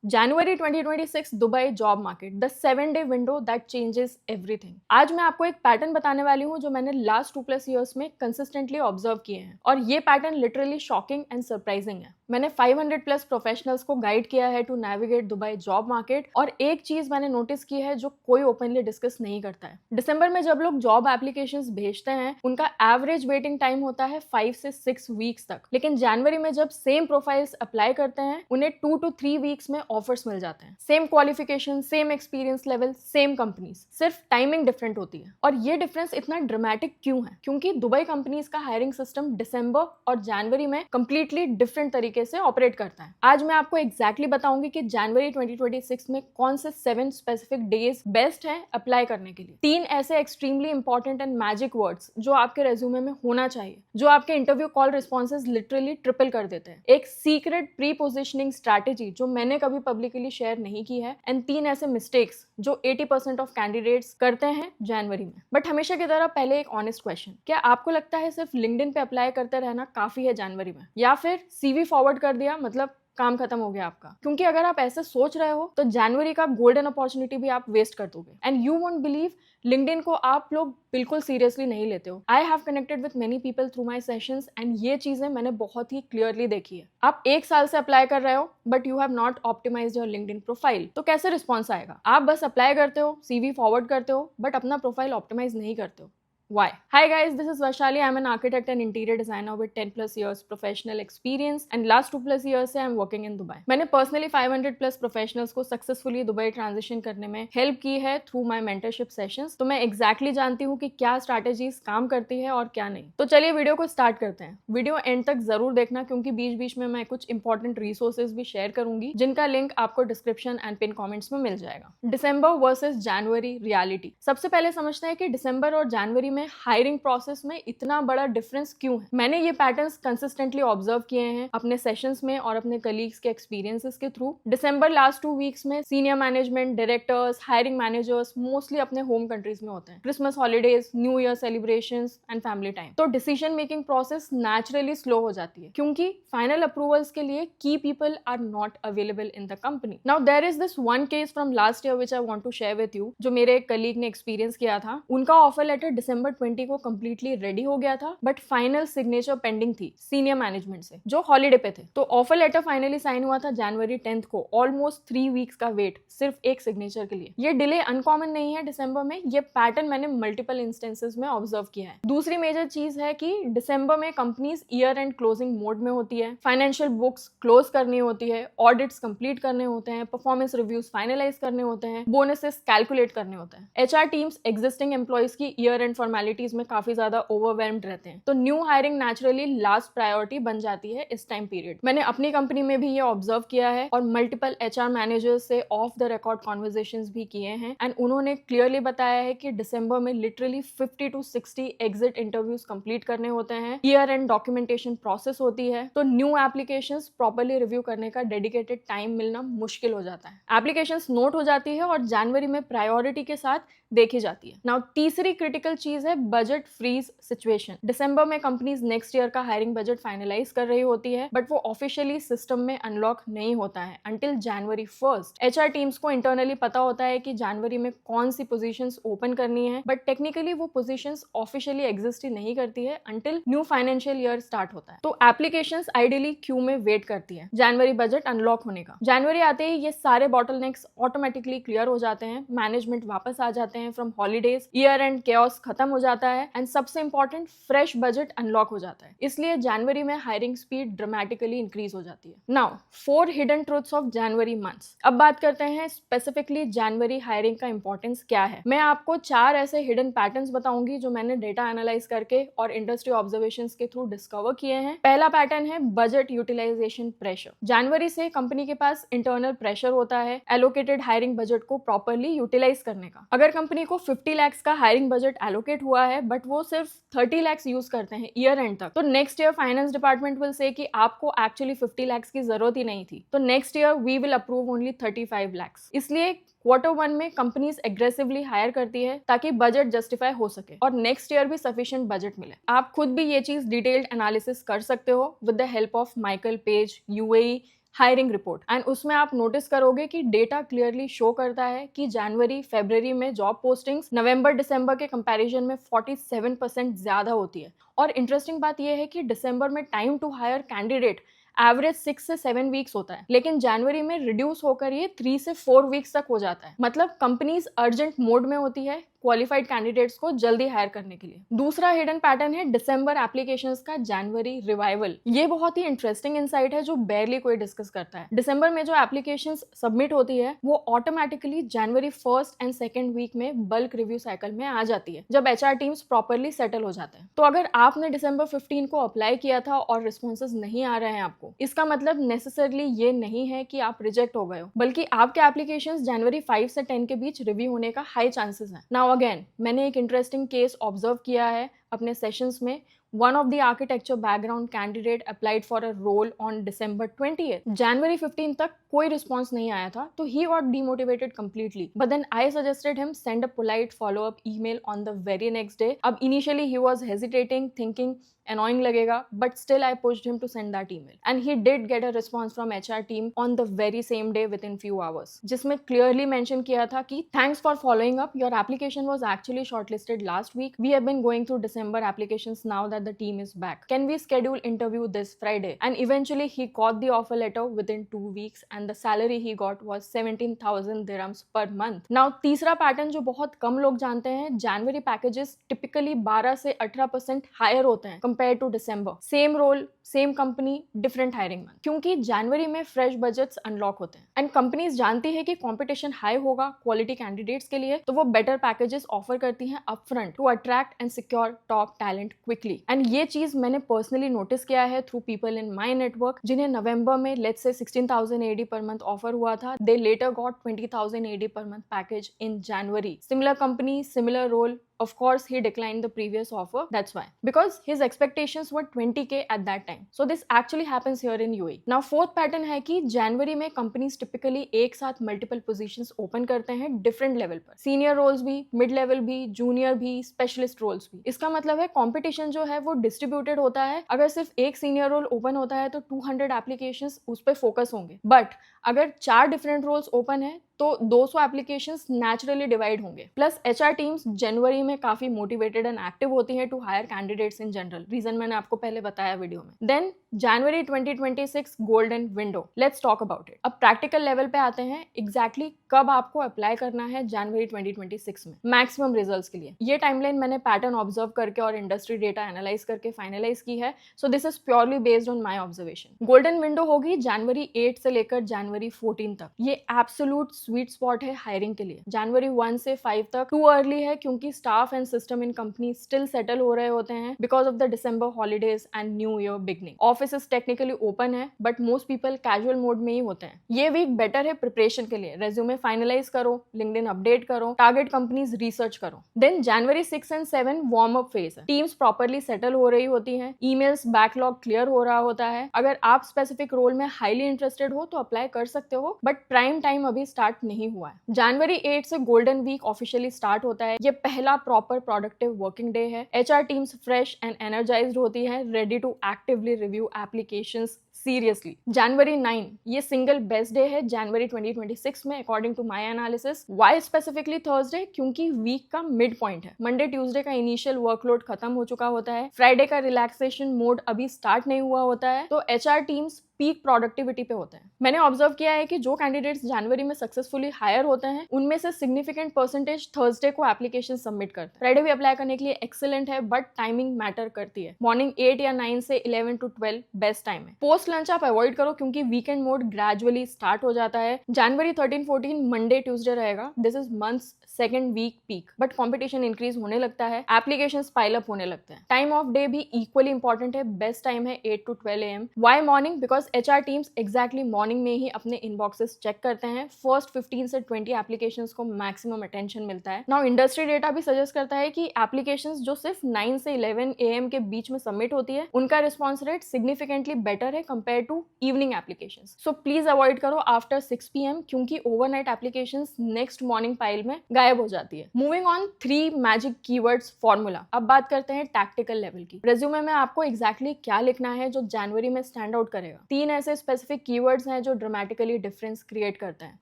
January 2026 Dubai job market, the 7 day window that changes everything. आज मैं आपको एक पैटर्न बताने वाली हूँ जो मैंने लास्ट 2+ ईयर्स में कंसिस्टेंटली ऑब्जर्व किए हैं, और ये pattern literally shocking and surprising है। मैंने 500+ प्रोफेशनल्स को गाइड किया है to navigate Dubai job market, और एक चीज मैंने नोटिस की है जो कोई ओपनली डिस्कस नहीं करता है। दिसंबर में जब लोग जॉब एप्लीकेशंस भेजते हैं, उनका एवरेज वेटिंग टाइम होता है 5 से 6 वीक्स तक, लेकिन जनवरी में जब सेम प्रोफाइल्स अप्लाई करते हैं, उन्हें 2 to 3 वीक्स में ऑफर्स मिल जाते हैं। Same qualification, same experience level, same companies, सिर्फ टाइमिंग डिफरेंट होती है। और ये डिफरेंस इतना ड्रामेटिक क्यों है? क्योंकि दुबई कंपनीज का हायरिंग सिस्टम दिसंबर और जनवरी में कंप्लीटली डिफरेंट तरीके से ऑपरेट करता है। आज मैं आपको एग्जैक्टली बताऊंगी कि जनवरी 2026 में कौन से 7 स्पेसिफिक डेज बेस्ट है अप्लाई करने के लिए। 3 ऐसे extremely important and magic words जो आपके रेज्यूमे में होना चाहिए, जो आपके interview call responses literally triple कर देते हैं। एक सीक्रेट प्री पोजिशनिंग स्ट्रैटेजी जो मैंने कभी पब्लिकली शेयर नहीं की है, एंड 3 ऐसे मिस्टेक्स जो 80% ऑफ कैंडिडेट्स करते हैं जनवरी में। बट हमेशा की तरह पहले एक ऑनेस्ट क्वेश्चन, क्या आपको लगता है सिर्फ लिंक्डइन पे अप्लाई करते रहना काफी है जनवरी में, या फिर सीवी फॉरवर्ड कर दिया मतलब काम खत्म हो गया आपका? क्योंकि अगर आप ऐसे सोच रहे हो तो जनवरी का गोल्डन अपॉर्चुनिटी भी आप वेस्ट कर दोगे। And you won't believe, LinkedIn को आप लोग बिल्कुल सीरियसली नहीं लेते हो। I have connected with many people through my sessions, and ये चीजें मैंने बहुत ही क्लियरली देखी है। आप 1 साल से अप्लाई कर रहे हो but you have not optimised your LinkedIn profile, तो कैसे रिस्पॉन्स आएगा? आप बस अप्लाई करते हो, सीवी फॉरवर्ड करते हो, बट अपना प्रोफाइल ऑप्टिमाइज नहीं करते हो। Why? Hi guys, this is Vaishali. I'm an architect and interior designer with 10+ years professional experience, and last 2+ years से I'm working in Dubai. मैंने personally 500+ professionals को successfully दुबई transition करने में help की है through my mentorship sessions। तो मैं exactly जानती हूँ कि क्या strategies काम करती है और क्या नहीं। तो चलिए वीडियो को start करते हैं। वीडियो end तक जरूर देखना, क्योंकि बीच बीच में मैं कुछ important resources भी share करूंगी, जिनका लिंक आपको डिस्क्रिप्शन एंड पिन कमेंट्स में मिल जाएगा। दिसंबर वर्सेस जनवरी रियलिटी। सबसे पहले समझते हैं कि दिसंबर और जनवरी में हायरिंग प्रोसेस में इतना बड़ा डिफरेंस क्यों है। मैंने ये पैटर्न्स कंसिस्टेंटली ऑब्जर्व किए हैं अपने सेशंस में और अपने कलीग्स के एक्सपीरियंसेस के थ्रू। दिसंबर लास्ट 2 वीक्स में senior management, directors, hiring managers mostly अपने होम कंट्रीज में होते हैं। Christmas holidays, new year celebrations and family time, तो decision making process naturally slow हो जाती है, क्योंकि फाइनल अप्रूवल्स के लिए key people are not available in the company. Now there is this one case from last year which I want to share with you, जो मेरे एक colleague ने एक्सपीरियंस किया था। उनका ऑफर लेटर दिसंबर 20 को कंप्लीटली रेडी हो गया था, बट फाइनल सिग्नेचर पेंडिंग थी सीनियर मैनेजमेंट से, जो हॉलीडे पे थे। तो ऑफर लेटर फाइनली साइन हुआ था जनवरी 10 को। ऑलमोस्ट 3 वीक्स का वेट सिर्फ एक सिग्नेचर के लिए। ये डिले अनकॉमन नहीं है दिसंबर में, ये पैटर्न मैंने मल्टीपल इंस्टेंसेस में ऑब्जर्व किया है। दूसरी मेजर चीज है कि दिसंबर में companies year and closing mode में होती है, फाइनेंशियल बुक्स क्लोज करनी होती है, ऑडिट्स कंप्लीट करने होते हैं, परफॉर्मेंस रिव्यूज फाइनलाइज करने होते हैं, बोनसेस कैलकुलेट करने होते हैं। एचआर टीम्स एग्जिस्टिंग एम्प्लॉइज की ईयर एंड फॉर्मेलिटीज में काफी ज्यादा ओवरवेल्म्ड रहते हैं, तो new hiring naturally last priority बन जाती है इस टाइम पीरियड। मैंने अपनी कंपनी में भी ये ऑब्जर्व किया है, और मल्टीपल एचआर मैनेजर्स से ऑफ द रिकॉर्ड कॉन्वर्सेशंस भी किए हैं, एंड उन्होंने क्लियरली बताया है कि दिसंबर में literally 50 to 60 exit interviews complete करने होते हैं, ईयर एंड डॉक्यूमेंटेशन प्रोसेस होती है, तो न्यू एप्लीकेशंस प्रॉपर्ली रिव्यू करने का डेडिकेटेड टाइम मिलना मुश्किल हो जाता है। एप्लीकेशंस नोट हो जाती है और जनवरी में प्रायोरिटी के साथ देखी जाती है। नाउ तीसरी क्रिटिकल चीज है बजट फ्रीज सिचुएशन। दिसंबर में कंपनीज नेक्स्ट ईयर का हायरिंग बजट फाइनलाइज कर रही होती है, बट वो ऑफिशियली सिस्टम में अनलॉक नहीं होता है अंटिल जनवरी 1। एचआर टीम्स को इंटरनली पता होता है कि जनवरी में कौन सी पोजीशंस ओपन करनी है, बट टेक्निकली वो पोजीशंस ऑफिशियली एग्जिस्ट ही नहीं करती है until new financial year start होता है। तो एप्लीकेशंस आइडियली क्यू में वेट करती है जनवरी बजट अनलॉक होने का। जनवरी आते ही ये सारे बॉटलनेक्स ऑटोमेटिकली क्लियर हो जाते हैं, मैनेजमेंट वापस आ जाते हैं from holidays, year and chaos खत्म हो जाता है, एंड सबसे इंपॉर्टेंट फ्रेश बजट अनलॉक हो जाता है। इसलिए जनवरी में हायरिंग स्पीड ड्रामेटिकली इंक्रीज हो जाती है। Now 4 hidden truths of January months. अब बात करते हैं स्पेसिफिकली जनवरी हायरिंग का इंपॉर्टेंस क्या है। मैं आपको 4 ऐसे हिडन पैटर्न्स बताऊंगी जो मैंने डेटा एनालाइज करके और इंडस्ट्री ऑब्जर्वेशंस के थ्रू डिस्कवर किए हैं। पहला पैटर्न है बजट यूटिलाइजेशन प्रेशर। जनवरी से कंपनी के पास इंटरनल प्रेशर होता है एलोकेटेड हायरिंग बजट को प्रॉपर्ली यूटिलाइज करने का। अगर कंपनी को 50 लाख का हायरिंग बजट एलोकेट हुआ है, बट वो सिर्फ 30 लाख यूज करते हैं ईयर एंड तक, तो next year finance department will say कि आपको एक्चुअली 50 लाख की जरूरत ही नहीं थी, तो next year we will approve only 35 lakh. इसलिए Q1 में कंपनीज एग्रेसिवली हायर करती है ताकि बजट जस्टिफाई हो सके और नेक्स्ट ईयर भी सफिशिएंट बजट मिले। आप खुद भी ये चीज डिटेल्ड एनालिसिस कर सकते हो with the help of Michael page, UAE hiring report, and उसमें आप नोटिस करोगे कि डेटा क्लियरली शो करता है कि जनवरी फरवरी में जॉब पोस्टिंग्स नवंबर दिसंबर के कंपैरिजन में 47% ज्यादा होती है। और इंटरेस्टिंग बात यह है कि दिसंबर में time to hire candidate average 6 से 7 वीक्स होता है, लेकिन जनवरी में रिड्यूस होकर ये 3 से 4 वीक्स तक हो जाता है। मतलब कंपनीज अर्जेंट मोड में होती है क्वालिफाइड कैंडिडेट्स को जल्दी हायर करने के लिए। दूसरा हिडन पैटर्न है दिसंबर एप्लीकेशंस का जनवरी रिवाइवल। ये बहुत ही इंटरेस्टिंग इनसाइट है जो बेरली कोई डिस्कस करता है। दिसंबर में जो एप्लीकेशंस सबमिट होती है वो ऑटोमेटिकली जनवरी 1st एंड 2nd वीक में बल्क रिव्यू साइकिल में आ जाती है, जब एचआर टीम्स प्रॉपरली सेटल हो जाते हैं। तो अगर आपने दिसंबर 15 को अप्लाई किया था और रिस्पॉन्सेज नहीं आ रहे हैं आपको, इसका मतलब नेसेसरली ये नहीं है कि आप रिजेक्ट हो गए हो, बल्कि आपके एप्लीकेशंस जनवरी 5 से 10 के बीच रिव्यू होने का हाई चांसेस है। नाउ अगेन मैंने एक इंटरेस्टिंग केस ऑब्जर्व किया है अपने सेशंस में। One of the architecture background candidate applied for a role on December 20th. January 15 तक कोई रिस्पॉन्स नहीं आया था, तो he got demotivated completely. But then I suggested him send a polite follow-up email on the very next day. अब initially he was hesitating, thinking annoying लगेगा, but still I pushed him to send that email. And he did get a response from HR team on the very same day within few hours, जिसमें clearly mention किया था कि thanks for following up. Your application was actually shortlisted last week. We have been going through December applications now that the team is back. Can we schedule interview this Friday? And eventually he got the offer letter within 2 weeks and the salary he got was 17,000 dirhams per month. Now तीसरा pattern जो बहुत कम लोग जानते हैं, जनवरी packages typically 12 से 18% higher होते हैं compared to December. Same role, same company, different hiring month, क्योंकि जनवरी में फ्रेश बजट्स अनलॉक होते हैं एंड कंपनीज जानती है कि कंपटीशन हाई होगा क्वालिटी कैंडिडेट्स के लिए, तो वो बेटर पैकेजेस ऑफर करती हैं upfront to attract and secure top talent quickly. And ये चीज मैंने पर्सनली नोटिस किया है through people in my network, जिन्हें नवंबर में let's say 16,000 AD per month offer हुआ था, they later got 20,000 AD per month package in January. Similar company, similar role, of course he declined the previous offer. That's why, because his expectations were 20k at that time. So this actually happens here in UAE. Now fourth pattern है कि जनवरी में companies typically एक साथ multiple positions open करते हैं different level पर, senior roles भी, mid level भी, जूनियर भी, स्पेशलिस्ट रोल्स भी। इसका मतलब है कंपटीशन जो है वो डिस्ट्रीब्यूटेड होता है। अगर सिर्फ एक सीनियर रोल ओपन होता है तो 200 एप्लीकेशंस उस पर फोकस होंगे, बट अगर 4 डिफरेंट रोल्स ओपन है तो 200 एप्लीकेशंस नेचुरली डिवाइड होंगे। प्लस एचआर टीम्स जनवरी में काफी मोटिवेटेड एंड एक्टिव होती हैं to hire candidates in general, reason मैंने आपको पहले बताया वीडियो में। Then January 2026 golden window, let's talk about it. अब प्रैक्टिकल लेवल पे आते हैं, एग्जैक्टली कब आपको अप्लाई करना है जनवरी 2026 में मैक्सिमम रिजल्ट्स के लिए। ये टाइमलाइन मैंने पैटर्न ऑब्जर्व करके और इंडस्ट्री डेटा एनालाइज करके फाइनलाइज की है, so this is purely based on my observation. Golden window होगी जनवरी 8 से लेकर जनवरी 14 तक। ये एब्सोल्यूट स्वीट स्पॉट है हायरिंग के लिए। जनवरी 1 से 5 तक टू अर्ली है, क्योंकि staff and system in company still settle हो रहे होते हैं because of the December holidays and new year beginning. Office technically open है but most people casual mode में ही होते हैं। ये वीक बेटर है प्रिपरेशन के लिए, रेज्यूमे फाइनलाइज करो, लिंक्डइन अपडेट करो, टारगेट कंपनीज रिसर्च करो। Then January 6 and 7 warm up phase है, टीम्स प्रॉपरली सेटल हो रही होती हैं, ईमेल्स बैकलॉग क्लियर हो रहा होता है। अगर आप स्पेसिफिक रोल में हाईली इंटरेस्टेड हो तो अप्लाई कर सकते हो, बट प्राइम टाइम अभी स्टार्ट नहीं हुआ है। जनवरी 8 से गोल्डन वीक ऑफिशियली स्टार्ट होता है। ये पहला प्रॉपर प्रोडक्टिव वर्किंग डे है। HR teams fresh and energised होती है, ready to actively review applications seriously. जनवरी 9 ये सिंगल बेस्ट डे है जनवरी 2026 में according to my analysis. Why specifically Thursday? क्योंकि वीक का मिड पॉइंट है। मंडे ट्यूसडे का इनिशियल वर्कलोड खत्म हो चुका होता है, फ्राइडे का रिलैक्सेशन मोड अभी स्टार्ट नहीं हुआ होता है, तो एचआर टीम्स पीक प्रोडक्टिविटी पे होते हैं। मैंने ऑब्जर्व किया है कि जो कैंडिडेट्स जनवरी में सक्सेसफुली हायर होते हैं उनमें से सिग्निफिकेंट परसेंटेज थर्सडे को एप्लीकेशन सबमिट करते हैं। फ्राइडे भी अप्लाई करने के लिए एक्सीलेंट है, बट टाइमिंग मैटर करती है। मॉर्निंग 8 या 9 से 11 to 12 बेस्ट टाइम है। पोस्ट लंच आप अवॉइड करो क्योंकि वीकेंड मोड ग्रेजुअली स्टार्ट हो जाता है। जनवरी 13-14 मंडे ट्यूसडे रहेगा। This is month's second week peak, but competition increase होने लगता है, एप्लीकेशन पाइल अप होने लगते हैं। टाइम ऑफ डे भी इक्वली इंपॉर्टेंट है। बेस्ट टाइम है 8 to 12 AM। Why morning? Because HR teams exactly morning में ही अपने इनबॉक्सेस चेक करते हैं। फर्स्ट 15 से 20 एप्लीकेशंस को मैक्सिमम अटेंशन मिलता है। नाउ इंडस्ट्री डेटा भी सजेस्ट करता है कि एप्लीकेशंस जो सिर्फ 9 से 11 AM के बीच में सबमिट होती है उनका रिस्पॉन्स रेट सिग्निफिकेंटली बेटर है compare to evening applications. So please avoid करो आफ्टर 6 PM क्योंकि overnight applications next morning pile में गायब हो जाती है। Moving on 3 magic keywords formula. अब बात करते हैं टैक्टिकल लेवल की। रेज्यूमे में आपको एग्जैक्टली क्या लिखना है जो जनवरी में स्टैंड आउट करेगा। तीन ऐसे स्पेसिफिक कीवर्ड्स हैं जो ड्रामेटिकली डिफरेंस क्रिएट करते हैं।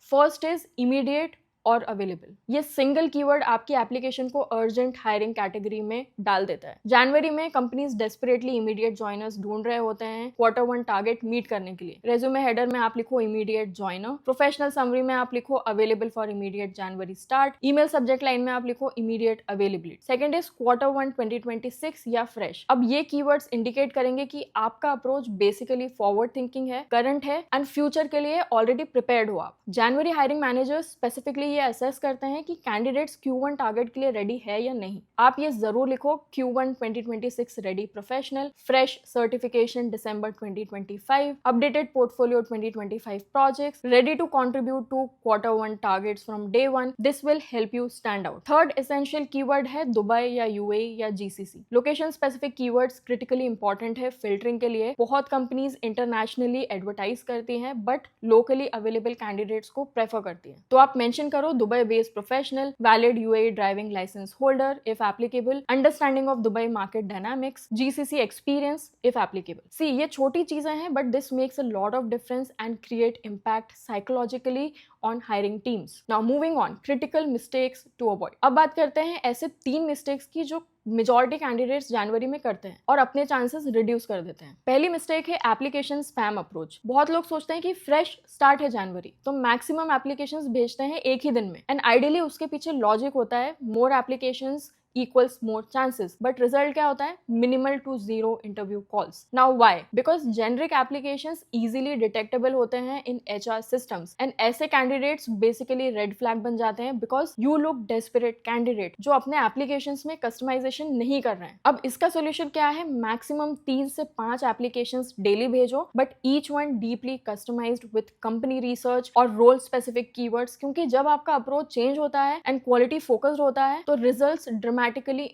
फर्स्ट इज इमीडिएट और अवेलेबल। ये सिंगल कीवर्ड आपकी एप्लीकेशन को अर्जेंट हायरिंग कैटेगरी में डाल देता है। जनवरी में कंपनीज डेस्परेटली इमीडिएट जॉइनर्स ढूंढ रहे होते हैं Q1 टारगेट मीट करने के लिए। रेज्यूमे हेडर में आप लिखो इमीडिएट जॉइनर, प्रोफेशनल समरी में आप लिखो available for immediate January start, email subject line में आप लिखो immediate availability. Second is Q1 2026 या फ्रेश। अब ये कीवर्ड्स इंडिकेट करेंगे कि आपका अप्रोच बेसिकली फॉरवर्ड थिंकिंग है, करंट है एंड फ्यूचर के लिए ऑलरेडी प्रिपेयर्ड हो आप। जनवरी हायरिंग मैनेजर्स स्पेसिफिकली ये असेस करते हैं कि कैंडिडेट्स Q1 टारगेट के लिए रेडी है या नहीं। आप ये जरूर लिखो Q1 2026 ready professional, fresh certification December 2025, updated portfolio 2025 projects, ready to contribute to Q1 targets from day 1। This will help you stand out. Third essential keyword है दुबई या UAE या GCC। Location specific keywords critically important है filtering के लिए। बहुत companies internationally advertise करती हैं but locally available candidates को प्रेफर करती हैं। तो आप मेंशन करो Dubai based professional, valid UAE driving license holder if applicable, understanding of Dubai market dynamics, GCC experience if applicable. See, ये छोटी चीजें हैं but this makes a lot of difference and create impact psychologically on hiring teams. Now moving on, critical mistakes to avoid. अब बात करते हैं ऐसे 3 mistakes की जो मेजॉरिटी कैंडिडेट्स जनवरी में करते हैं और अपने चांसेस रिड्यूस कर देते हैं। पहली मिस्टेक है एप्लीकेशन स्पैम अप्रोच। बहुत लोग सोचते हैं कि फ्रेश स्टार्ट है जनवरी तो मैक्सिमम एप्लीकेशंस भेजते हैं एक ही दिन में एंड आइडियली उसके पीछे लॉजिक होता है मोर applications equals more chances, but result क्या होता है? Minimal to zero interview calls. Now why? Because generic applications easily detectable होते हैं in HR systems and ऐसे candidates basically red flag बन जाते हैं because you look desperate candidate जो अपने applications में customization नहीं कर रहे हैं। अब इसका solution क्या है? Maximum 3 से 5 applications daily भेजो but each one deeply customized with company research और role specific keywords, क्योंकि जब आपका approach change होता है and quality focused होता है तो results dramatically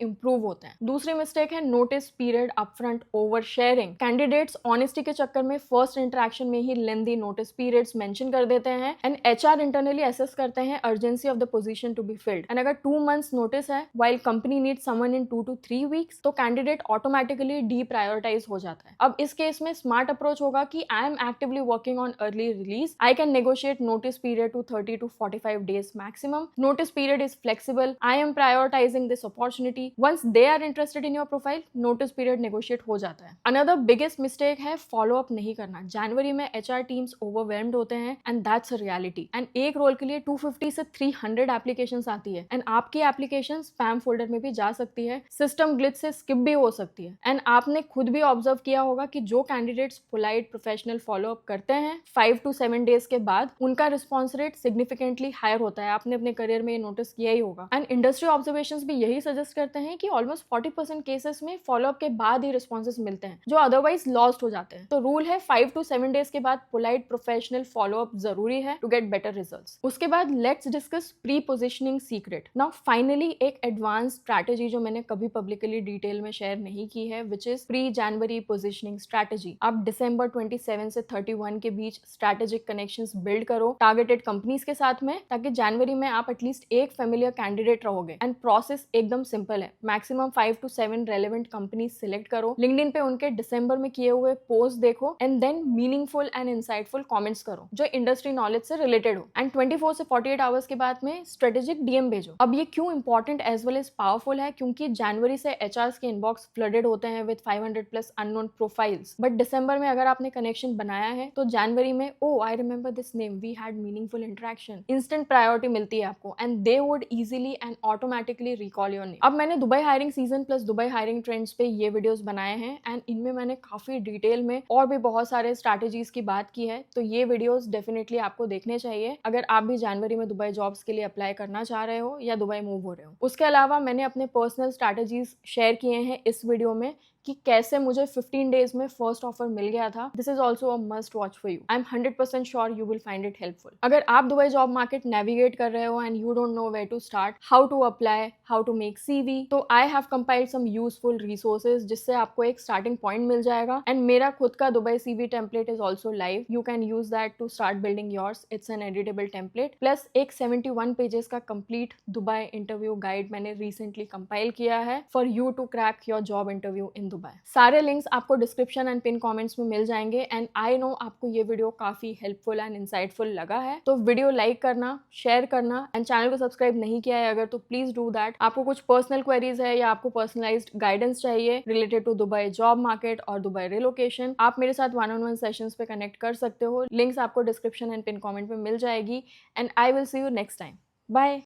improve होते हैं। दूसरी मिस्टेक है notice period upfront over sharing. Candidates honesty के चक्कर में फर्स्ट इंटरेक्शन में ही लेंथी नोटिस पीरियड्स मेंशन कर देते हैं एंड HR इंटरनली असेस करते हैं urgency of the position to be filled and अगर 2 months नोटिस है while company need someone in 2 to 3 weeks तो कैंडिडेट ऑटोमेटिकली डीप्रायोरिटाइज हो जाता है। अब इस केस में स्मार्ट अप्रोच होगा कि I am actively working on early release, I can negotiate notice period to 30 to 45 days maximum, notice period is flexible, I am prioritizing this opportunity. Once they are interested in your profile, notice period negotiate हो जाता है। Another biggest mistake है follow up नहीं करना। जनवरी में HR teams overwhelmed होते हैं and that's a reality. And एक रोल के लिए 250 से 300 applications आती है and आपकी application spam folder में भी जा सकती है, system glitch से skip भी हो सकती है and आपने खुद भी observe किया होगा कि जो candidates polite professional follow up करते हैं 5 to 7 days के बाद उनका response rate significantly higher होता है। आपने अपने करियर में ये नोटिस किया ही होगा and industry observations भी यही सजेस्ट करते हैं कि ऑलमोस्ट 40% केसेस में फॉलोअप के बाद ही रिस्पॉन्सेस मिलते हैं जो अदरवाइज लॉस्ट हो जाते हैं। तो रूल है 5 to 7 days के बाद पोलाइट प्रोफेशनल फॉलोअप जरूरी है टू गेट बेटर रिजल्ट्स। उसके बाद let's discuss pre positioning secret. Now finally एक एडवांस स्ट्रैटेजी जो मैंने कभी पब्लिकली डिटेल में शेयर नहीं की है which is pre January positioning strategy. आप December 27 से 31 के बीच स्ट्रैटेजिक कनेक्शंस बिल्ड करो टारगेटेड कंपनीज के साथ में ताकि जनवरी में आप एटलीस्ट एक फेमिलियर कैंडिडेट रहोगे एंड प्रोसेस एकदम सिंपल है। Maximum 5 to 7 relevant companies select करो, लिंक्डइन पे उनके दिसंबर में किए हुए पोस्ट देखो and then meaningful and insightful comments करो जो इंडस्ट्री नॉलेज से रिलेटेड हो एंड 24 से 48 आवर्स के बाद में स्ट्रेटेजिक DM भेजो। अब ये क्यों important as well as powerful है क्योंकि जनवरी से HRs के इनबॉक्स फ्लडेड होते हैं विद 500+ अननोन प्रोफाइल्स बट दिसंबर में अगर आपने कनेक्शन बनाया है तो जनवरी में I remember this name, we had meaningful interaction, instant priority मिलती है आपको and they would easily and automatically recall your name. अब मैंने Dubai hiring season plus Dubai hiring trends पे ये वीडियोस बनाए हैं एंड इनमें मैंने काफी डिटेल में और भी बहुत सारे स्ट्रैटेजीज की बात की है तो ये वीडियोस डेफिनेटली आपको देखने चाहिए अगर आप भी जनवरी में दुबई जॉब्स के लिए अप्लाई करना चाह रहे हो या दुबई मूव हो रहे हो। उसके अलावा मैंने अपने पर्सनल स्ट्रैटेजीज शेयर किए हैं इस वीडियो में कि कैसे मुझे 15 डेज में फर्स्ट ऑफर मिल गया था। This is also a must watch for you. I am 100% sure you will find it helpful. अगर आप दुबई जॉब मार्केट नेविगेट कर रहे हो and you don't know where to start, how to apply, how to make CV, तो I have compiled some useful resources जिससे आपको एक starting point मिल जाएगा एंड मेरा खुद का Dubai CV template is also live. You can use that to start building yours. It's an editable template plus एक 71 pages का कंप्लीट दुबई इंटरव्यू गाइड मैंने रिसेंटली कंपाइल किया है for you to crack your job interview in Dubai. सारे links आपको description and pin comments में मिल जाएंगे। एंड आई नो आपको ये वीडियो काफी हेल्पफुल एंड इंसाइटफुल लगा है, तो वीडियो लाइक करना, शेयर करना एंड चैनल को सब्सक्राइब नहीं किया है अगर, तो प्लीज डू दैट। आपको कुछ पर्सनल क्वेरीज है या आपको पर्सनलाइज्ड गाइडेंस चाहिए related to Dubai job market और दुबई रिलोकेशन, आप मेरे साथ 1-on-1 सेशंस पे कनेक्ट कर सकते हो। लिंक्स आपको डिस्क्रिप्शन एंड पिन कमेंट में मिल जाएगी। And I will see you next time. Bye.